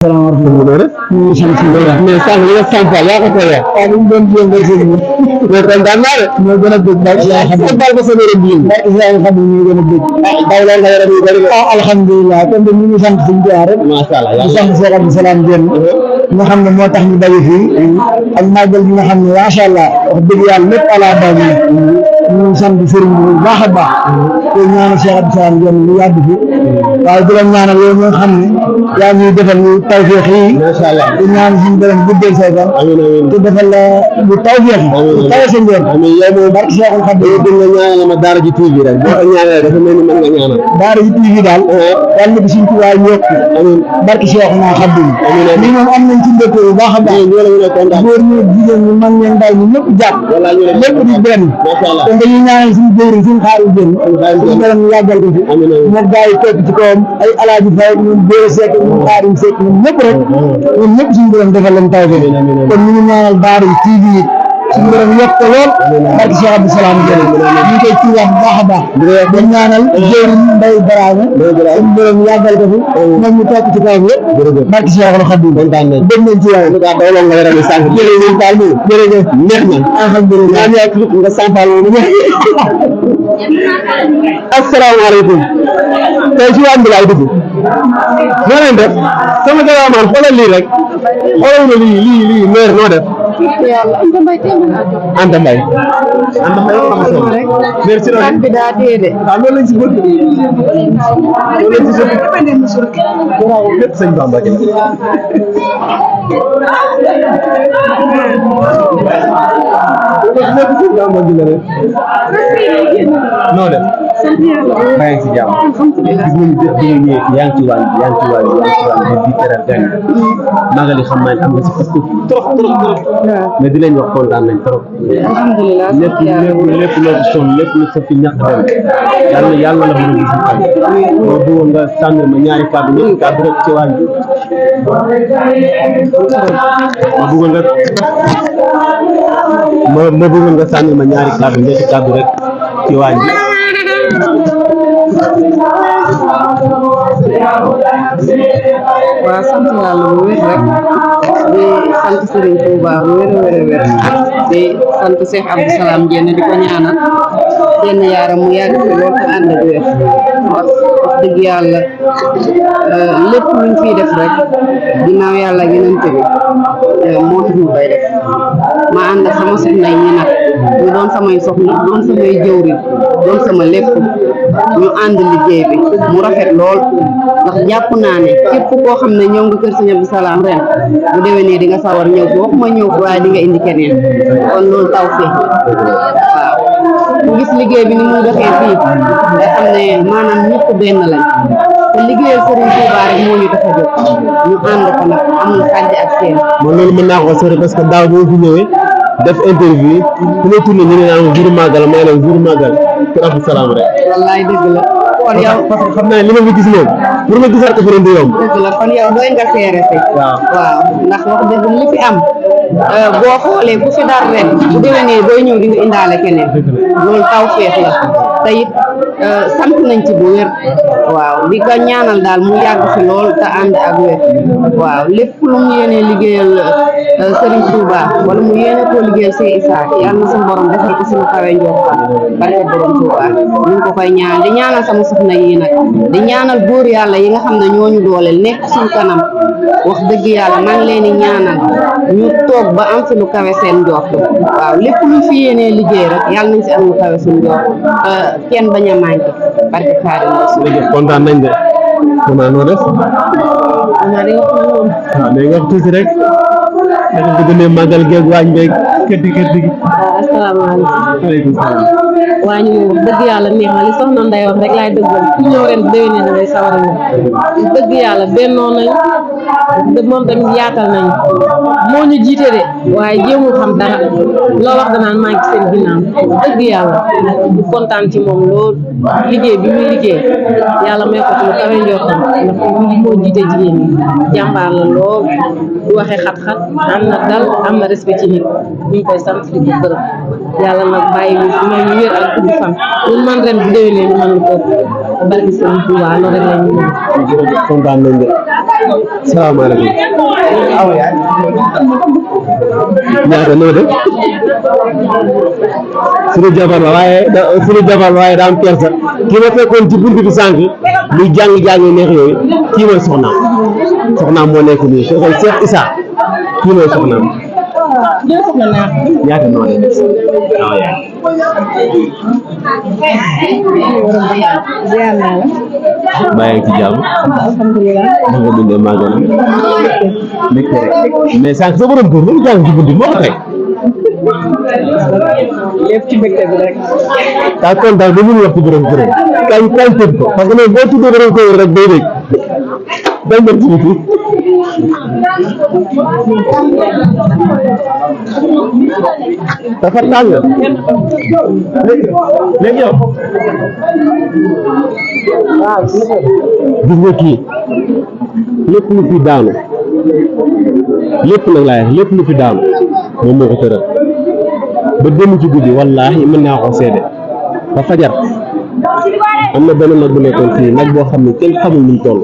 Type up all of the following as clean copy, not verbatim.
salaamaaleykum. mais sànq li nga sànq yaa ko tooyee. waaw li mu doon jéem a sëñ bi. mais kontaan naa de. ñoo gën a bëgg daal yaa xam ne baal ko sa wér bi. yaa xam ne ñoo gën a bëgg. daw la nga yaram yu bëri. ah alhamdulilah kon de ñu ngi sant suñu jaar rek. macha allah di sant Cheikh Abdou Salam Diène nga xam ne moo tax ñu daje fii. ak màggal bi nga xam ne macha allah wax dëgg yàlla lépp ala baax ñu ngi sant sëriñ bi bu baax a baax. te ñaanal Cheikh Abdou Salam Diène lu yàgg fi. waaye di la ñaanal yow nga xam ne yaa ñuy defal ñu tawfeex yi. macha allah di ñaan suñu borom guddal say fan. amiin amiin te defal la lu tawfeex yi. amiin taw sa njëriñ. amiin yow moom barke Cheikhul Khadim dégg nga ñaanal ma Daara J TV rek boo ko ñaanalee dafa mel ni mën nga ñaanal. Daara J TV daal. yàlla na ko suñu tubaab yokk. amiin barke Cheikhul Khadim. amiin amiin lii moom am nañ ci mbégte bu baax a baax. ñoo la ñu kontaan góor ñi jigéen ñi mag ñeen ndaw ñi ñëpp jàpp. lépp di benn. macha allah te dañuy ñaanal suñu jëwriñ suñu xaaru jën. suñu borom yàggal ko fi. amiin amiin moom gars yi topp ci kawam ay alaaji fay ñun Béye Seck ñun xaarim Seck ñun ñëpp rek ñun ñëpp suñu borom defal leen taw bi kon ñu ngi ñaanal Daara J TV yi suñu borom yokk ko lool barke Cheikh Abdou Salam Diène ñu ngi koy tuubaat bu baax a baax dañ ñaanal jëwriñ Mbaye Daraame suñu borom yàggal ko fi moom ñu topp ci kawam yëpp barke Cheikhul Khadim kontaan nañ dégg nañ ci waaye dawloo nga yaram sànq jërëjëf Fall mi jërëjëf neex na alhamdulilah nga sampal moom asalaamaaleykum tey ci wàññi laay dugg noo leen def sama garamaan xoolal lii rek xoolal ma lii meer noo def Anta Mbaye merci loolu bi daa dee de waaw loolu lañ si bëgg loolu lañ si bëgg lépp sëñ Bamba gi lépp sëñ Bamba gi la rek noo def maa ngi si jàmm gis nañu bés bi nga ñëwee yaa ngi ci wàll di teral gan magal yi xam naa ne am nga si parce que trop mais di leen wax kontaan nañ trop alhamdulilah lépp loo ci sonn lépp lu sa fi ñàkk dem yàlla la mën a gis xam boo bëggoon nga sànni ma ñaari kàddu ñetti kàddu rek ci wàll ma bëggoon nga sànni ma ñaari kàddu ñetti kàddu rek ci wàll waaw sant yàlla bu wér rek di sant Serigne Touba bu wér di sant Cheikh Abdou Salam Diène di ko ñaanal yenn yaaram mu yàgg fi lool te ànd ak wér wax dëgg yàlla lépp luñ fiy def rek ginnaaw yàlla yonent bi moo tax ñu koy def ma ànd ak sama soxna yi nag ñu doon samay soxna doon samay jëwriñ doon sama lépp ñu ànd liggéey bi mu rafet lool ndax jàpp naa ne képp koo xam ne ñëw nga kër Sëñ Abdou Salam ren bu déwénee di nga sawar ñëw fi waxuma ñëw fi waaye di nga indi keneen kon loolu taw fii waaw ku gis liggéey bi ni muy doxee fii nga xam ne maanaam ñëpp benn lañ te liggéeyal Serigne Touba rek moo ñu tax a jóg ñu ànd ko nag amul xàjj ak seen man loolu mën naa ko sori parce que daaw boo fi ñëwee def interview ku ne tourné ñu ne naan jour magal may la jour magal kër Abdou Salam rek wallaay dëgg la kon yow parce que xam naa li ma fi gis moom pour ma gisaat ko fi ren du yomb dëgg la kon yow doy nga seere si waaw ndax wax dëgg li fi am boo xoolee ku fi dar ren bu déwénee booy ñëw di nga indaale keneen loolu taw feex la te it sant nañ ci bu wér waaw di ko ñaanal daal mu yàgg fi lool te ànd ak wér waaw lépp lu mu yéenee liggéeyal Serigne Touba wala mu yéene koo liggéeyal Sey Issa yàlla na suñu borom defal ko suñu kawe njortam barke borom Touba ñu ngi ko koy ñaan di ñaanal sama soxna yi nag di ñaanal góor yàlla yi nga xam ne ñooñu dooleel nekk suñu kanam wax dëgg yàlla maa ngi leen di ñaanal ñu toog ba am fi lu kawe seen njort waaw lépp luñ fi yéenee liggéey rek yàlla nañ si am lu kawe suñu njort kenn bañ a manqué barke Xaadim jërëjëf kontaan nañ de comment noo def day wax tuuti rek dafa bëgg ne màggal geeg waañ beeg kër gi asalaamaaleykum waaleykum salaam waañ moom wax dëgg yàlla neex na li soxna Ndeye wax rek laay dëggal ku ñëw ren déwénee na ngay sawar a ñëw dëgg yàlla bennoo nañ moom tamit yaatal nañu moo ñu jiite de waaye jéemul xam dara loo wax danaan maa ngi seen ginnaaw dëgg yàlla du kontaan ci moom lool liggéey bi muy liggéey yàlla may ko ci lu kawe njortam ndax moo jiite jigéen ñi jàmbaar la lool du waxee xat-xat am na dal am na respect ci nit ñu ngi koy sant di ko gërëm yàlla nag bàyyi ñu fi may ñu wér ak gudd fan ñun man ren bu déwénee ñu mën lu ko barki Sëriñ Tuubaa loolu rek la ñu kontaan nañ de asalaamaaleykum ñaata noo def suñu jabar la waaye daa am kersa kii ma fekkoon ci buntu bi sànq muy jàng neex yooyu kii mooy soxnaam moo nekk nii soo koy Cheikh Issa kii mooy soxnaam ñaata noo def waaw yaa bàyyi ci jàmm ma nga dundee màggal mais sànq sa borom kër lu jàng ci buntu moo ko tey lépp ci mbégte bi rek. daa kontaan ba mënu wax ci borom kër kañ tëdd ko parce que nag boo tuddee borom kër rek day dégg day dem ci biti dafa tàng léegi yow gis nga kii lépp lu fi daanu lépp nag laay wax lépp lu fi daanu moom moo ko tëral ba dem ci guddi wallaahi mën naa ko seede ba fajar am na benn nag bu nekkoon fii nag boo xam ne kenn xamul nu mu toll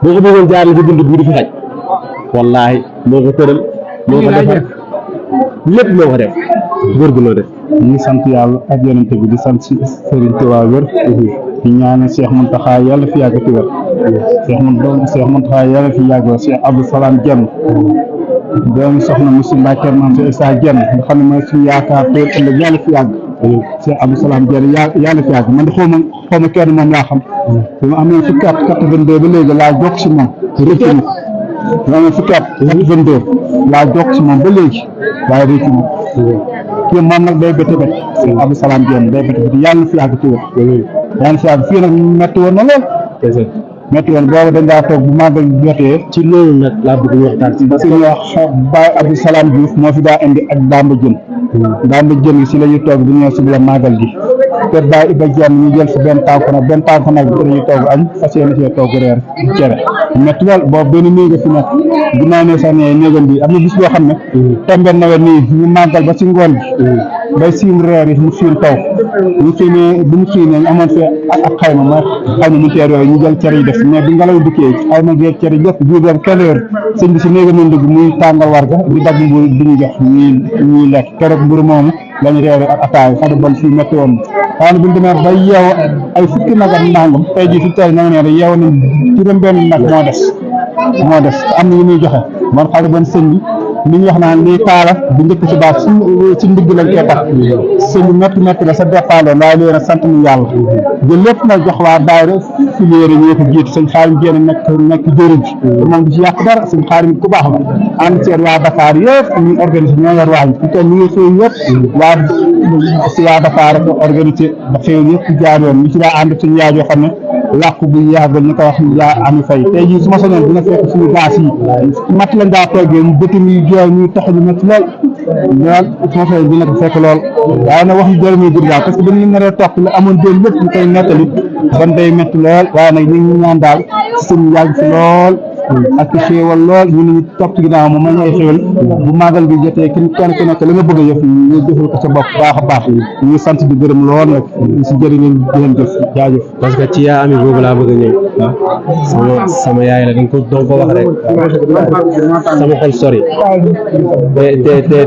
boo ko bëggoon jaarale ci dund bi du fi xaj wallaahi moo ko tëral moo ko defar lépp moo ko def góor gu noo def ñu ngi sant yàlla ak yonent bi di sant si Serigne Touba wér di ñaanal Cheikh Mountakha yàlla fi yàgg ci wér Cheikh Mountakha yàlla fi yàgg Cheikh Abdou Salam Diène doomu soxna Moussa Mbacke maam Cheikh Issa Diène nga xam ne mooy suñu yaakaar tey ëllëg yàlla fi yàgg Cheikh Abdou Salam Diène yàlla fi yàgg man de xaw ma kenn moom laa xam bi ma amee fukki at 82 ba léegi laa jokk si moom rëcc na ma amee fukki at 82 laa jokk si moom ba léegi waaye rëcc na kii moom nag day bëtt bëtt Abdou Salam Diène day bëtt bëtt yàlla na fi yàgg ci wér yàlla na fi yàgg fii nag metti woon na lool metti woon boobu dañ daa toog bu màggal jotee ci loolu nag laa bëgg ñu waxtaan ci suñu wax Baye Abdou Salam Diouf moo fi daa indi ak Damba Diène gi si la ñuy toog bu ñëw suba la màggal gi te Baye Iba Diène ñu jël si benn tànk nag bi dañuy toog añ fas yéene see toog reer cere metti lool boobu benn néega fi nekk ginnaaw ne sax ne néegam bi am na bis boo xam ne tombe nawet nii ñu màggal ba si ngoon bi bay siim reer yi mu fiin taw ñu fiinee bu ñu fiinee ñu amoon fi ak xayma mooy xayma mu teer yooyu ñu jël cere yi def mais bi ngelaw dikkee xayma geeg cere yëpp bii dem kenn heure sëñ bi si néegam nañ dugg muy tàngal warga di dagg mburu di ñu jox ñuy lekk keroog mburu moomu lañu reere ak ataay xadu bon fii métti woon waaye bu ñu demee ba yeew ay fukki nag ak nangam tey jii fi tey na nga ne yeew nañ juróom benn nag moo des am na yu muy joxe man xale bon sëñ bi li ñu wax naan lii taala bu njëkk ci baax ci ndigg lañ koy tax sëñ bi métti la sa départoon waaye léegi nag sant ñu yàlla jël lépp nag jox waa daayira filière yi ñoo ko jiitu sëñ Xaarim Jéen nekk jëriñ bi moom du ci yàq dara sëñ Xaarim ku baax la ànd seet waa Dakar yëpp ñu organisé ñoo yor waañ fi tey ñu ngi xëy yëpp waa Dakar ko organisé ba xëy yëpp jaar yoon ñu ci daa ànd suñu yaay yoo xam ne làqu bu yàggal ñu koy wax yaa ami fay tey jii su ma soñoon dina fekk suñu gaas yi mat lañ daa toggee ñu bëti muy jooy ñuy tax ñu métti lool su ma soñoon dina ko fekk lool waaye nag wax ñu jël muy gudd daal parce que dañu naree topp la amoon déen lépp ñu koy nettali ban day métti lool waaye nag ñu ngi ñaan daal suñu yàgg fi lool ak xéewal lool ñu ñu topp ci ginnaaw moom may ay xéewal bu màggal gi jotee kenn ku nekk la nga bëgg a yëf ñu jëfal ko sa bopp baax a baax ñu sant di gërëm lool nag si jëri ngeen di leen jëf jaajëf parce que ci yaa ami boobu laa bëgg a ñëw sama yaay la danga ko wax rek sama xol sori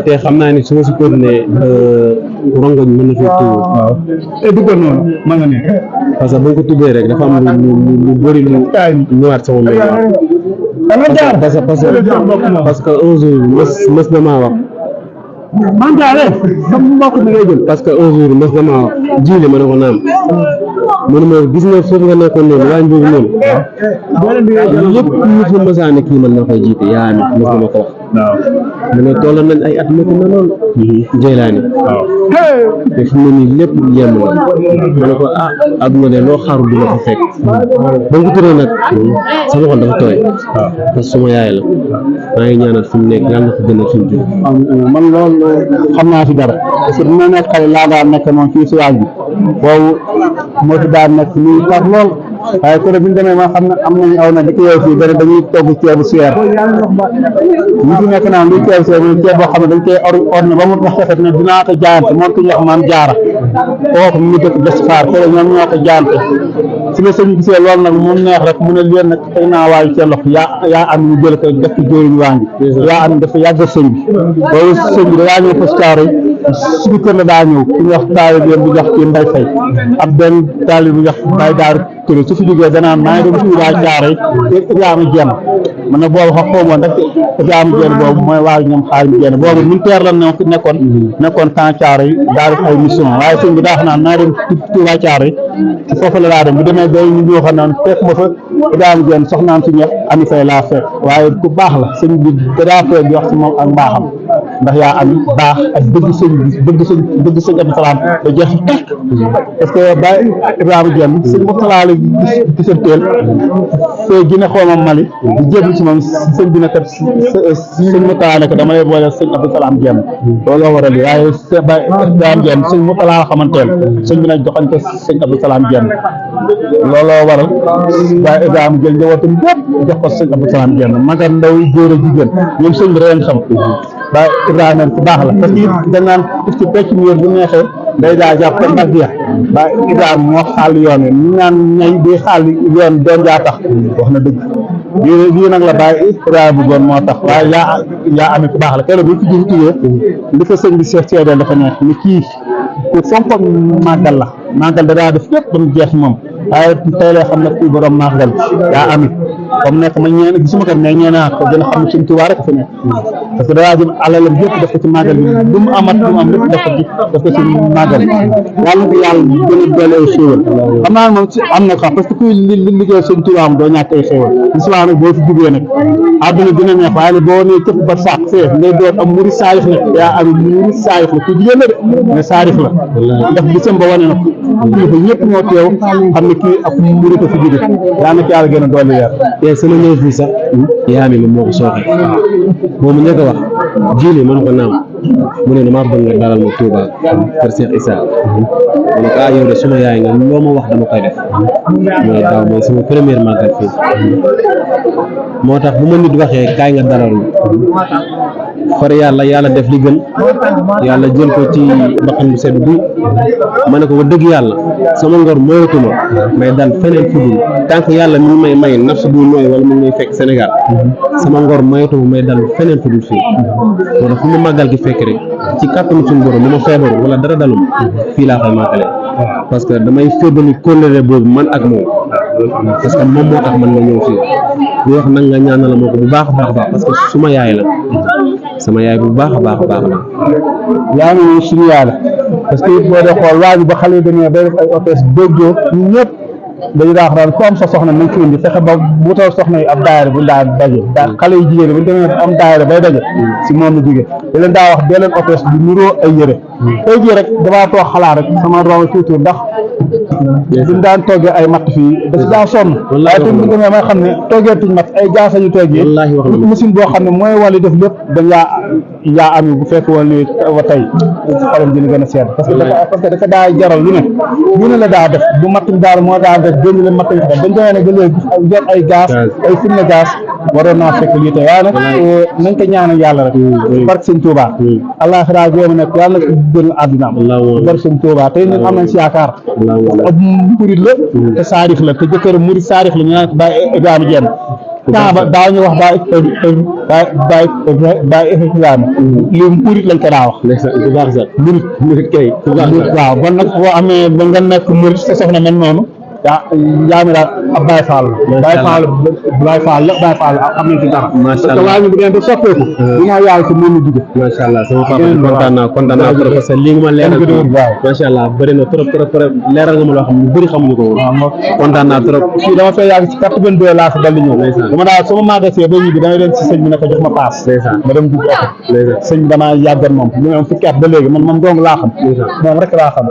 te xam naa ni su ma si continué rongoñ mën na fi tuur waaw te duggoon noonu ma nga ne parce que boo ko tubbee rek dafa am lu bëri lu ñëwaat sama mbéy parce que un jour mës na maa wax man jaale sa mbokk mi ngay jël parce que un jour mës na maa wax jiile ma ne ko naam mu ne ma gis nga foofu nga nekkoon noonu waañ boobu noonu lépp ñu fa mësaane kii man na koy jiite yaa mi mës na ma ko wax mu ne toll nañ ay at métti na lool Jeylaani te fi mu ne nii lépp yem la ma ne ko adduna de loo xaaru dina ko fekk ba nga ko turee nag sama xol dafa tooy parce que suma yaay la maa ngi ñaanal fi mu nekk yàlla na ko gën a fi mu jóg man loolu xam naa si dara parce que bu ma nekk xale laa daan nekk moom fii si waaj bi boobu moo fi daan nekk muy tar lool waaye kër bi ñu demee ma xam ne am nañu aw na di ko yow fii benn dañuy togg ceebu suweer ñu fi nekk naan luy ceebu suweer mooy ceeb boo xam ne dañ koy ordonné ba mu rafet ne dinaa ko jaayante moom ku ñu wax maam jaara kooku mu ngi dëkk Besfaar kër ñoom ñoo ko jaayante su ma sëñ gisee loolu nag mu neex rek mu ne leen nag tey naa waayu seen loxo yaa am ñu jël ko def ko jóoriñ waa ngi yaa am dafa yàgg sëñ bi boobu sëñ bi dangaa ñëw Pascaaro suñu kër la daa ñëw ku ñu wax taali bi bu jox ci Mbay Fay ab benn taali bu jox Bay Daaru Touré su fi jógee danaan maa ngi dem fii waa Caaro yi te Ibrahima Jenn man na boobu xam xamoon rek Ibrahima Jenn boobu mooy waa ñoom xaalim Jenn boobu militaire la ne fi nekkoon temps Caaro yi daa def ay mission waaye sëñ bi daa wax naan naa dem Touba Caaro yi ci foofu la daa dem bu demee day ñu ñoo xam naan fekk ma fa Ibrahima Jenn soxnaam si ñëpp Ami Fay laa fekk waaye ku baax la sëñ bi daa fekk di wax si moom ak mbaaxam ndax yaa am baax ak bëgg sëñ Abdou Salaam da jeex tekk parce que ba Ibrahima Jenn sëñ Mourtala la gisanteel fee Gine xooma Mali di jéblu ci moom sëñ bi ne kat sëñ Mourtala ne ko dama lay boole sëñ Abdou Salaam Jenn looloo waral li waaye ba Ibrahima Jenn sëñ Mourtala la xamanteel sëñ bi nag joxañ ko sëñ Abdou Salaam Jenn looloo waral waaye Ibrahima jël njabootam bépp jox ko sëñ Abdou Salaam Jenn maga ndaw góor a jigéen ñoom sëñ bi ren xam ba Ibrahima ku baax la parce que dañ naan ci pecc mu wér bu neexee day daa jàpp mag ya ba Ibrahima moo xaal yoon wi ñu naan ñay di xaal yoon doon jaa tax wax na dëgg lii nag la bàyyi Ibrahima bëggoon moo tax waaye yaa amee ku baax la keroog bi fi jóg tugee li ko sëñ bi seedeel dafa neex ni kii ku fonkoon màggal la màggal da daa def lépp ba mu jeex moom waaye tey lay xam ne kuy borom màggal yaa amit comme nekk ma ñeena gisuma kat mais ñeenaa ko gën a xam ne suñ Tuubaa rek fa nekk parce que danaa jëm alalam yëpp def ko ci màggal bi lu mu amat lu mu am lépp def ko ci màggal yàlla ko yàlla gën a doole ay xéewal xam naa moom ci am na xam parce que kuy liggéey suñ Tuubaa am doo ñàkk ay xéewal bisimilah nag boo fi jugee nag àdduna dina neex waaye ne boo nee cëpp ba sàq fee ngay doon am murid saayix la yaa am murid saayix la ku jigéen la de mais saayix la ndax gisam ba wane na kilifa ñëpp ñoo teew xam ne kii ak murid a fi jóge yaa na ci yàlla gën a doole leer te sama ñëw fii sax yaa mi moo ko sooxe moom mu njëkk a wax jiile mën ko naam mu ne damaa bëgg nga dalal ma Touba kër Cheikh Issa mu ne ko yow de suma yaay nga loo ma wax dama koy def mooy daaw mooy sama première màggal fii moo tax bu ma nit waxee kaay nga dalal far yàlla def li gën yàlla jël ko ci bakkan bu sedd bi ma ne ko wax dëgg yàlla sama ngor moyatuma may dal feneen fu dul tant que yàlla mi ngi may naf su dul nooy wala mu ngi fekk Sénégal sama ngor moyatuma may dal feneen fu dul fii moo tax fu ma màggal gi fekk rek ci kàttanu suñu borom bu ma feebaru wala dara dalum fii laa koy màggale parce que damay féddali kóllëre boobu man ak moom parce que moom moo tax man nga ñëw fii di wax nag nga ñaanal ma ko bu baax a baax parce que suma yaay la sama yaay bu baax a baax la yaa ngi suñu yaay la parce que boo dee xool waa ji ba xale yi dañoo day def ay hôtesse déggoo ñun ñëpp dañu daa wax daal ku am sa soxna nañ ko indi fexe ba wutal soxna yi ab daayira bu daa daje xale yu jigéen bu ñu demee am daayira bay daje si moom la jóge da leen daa wax dee leen hôtesse bi nuroo ay yëre tey jii rek damaa toog xalaat rek sama room tuuti ndax duñ daan toggee ay matt fii da si daa sonn waaye te bu demee may xam ne toggeetuñ matt ay gaasa ñu toggee machine boo xam ne mooy wàllu def lépp dañ yaa am bu fekk woon ni wa tey xolam dina gën a seet parce que dafa daa jaral lu ne la daa def bu matt bi daal moo daa def génn leen matt yi dañ demee ne ba léegi jot ay gaz ay firnde gaz waroon naa fekk lii tey waaye nag nañ ko ñaanal yàlla rek barke sëñ Touba àllaaxira góoma nekk yàlla na ko gën àddinaam barke sëñ Touba tey ñun am nañ si yaakaar ab murid la te saarix la te jëkkër murid saarix la ñu naan Baye Ibrahima Jenn temps ba daaw ñu wax Baye Ibrahima li murid lañ ko daa wax bu baax sax murid kay waaw bon nag boo amee ba nga nekk murid te soxna mel noonu yaa mi daal ab Baye Fall la am nañ ci dara parce que waa ñu bu dee ba soppeeku dinaa yàlla si mën na jóge macha allah sama papa kontaan naa trop parce que lii nga ma leeral macha allah bëri na trop leeral nga ma loo xam ne bëri xamuñu ko woon kontaan naa trop fii dama fay yàgg ci 82 laa fa daldi ñëw dama daal sama magasin ba ñibbi damay dem si sëñ bi ne ko jox ma paas ma dem dugg oto sëñ bi damaa yàggoon moom ñu am fukki at ba léegi man dong laa xam moom rek laa xam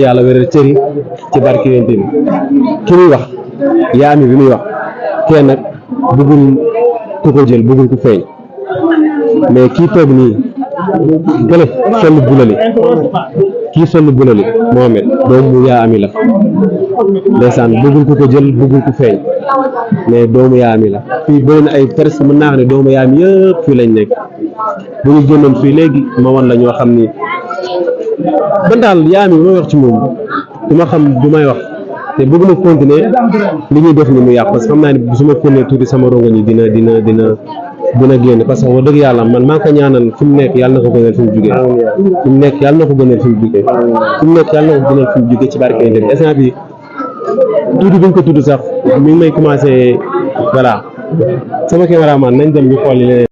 yàlla wéral cëri ci barke yonent bi ki muy wax yaa mi bi muy wax kee nag bëggul ku ko jël bëggul ku feeñ mais kii toog nii gële kenn bulali kii sonn bulali Mohamed doomu yaa ami la ndeysaan bëggul ko jël bëggul ko feeñ mais doomu yaa ami la fii bëri na ay presque mën naa xam ne doomu yaa ami yëpp fii lañ nekk bu ñu génnoon fii léegi ma wan la ñoo xam ni ban daal yaa ami ma wax ci moom du ma xam du may wax te bëgg ma continuer li ñuy def ni mu yàq parce que xam naa ne su ma continuer tuuti sama rongoñ yi dina génn parce que wax dëgg yàlla man maa ngi ko ñaanal fi mu nekk yàlla na ko gënal fi mu jugee fi mu nekk yàlla na ko gënal fi mu jugee fi mu nekk yàlla na ko gënal fi mu jugee ci barke yi instant bi tuuti bi ñu ko tudd sax mi ngi may commencé voilà sama cameraman nañ dem ñu xool leneen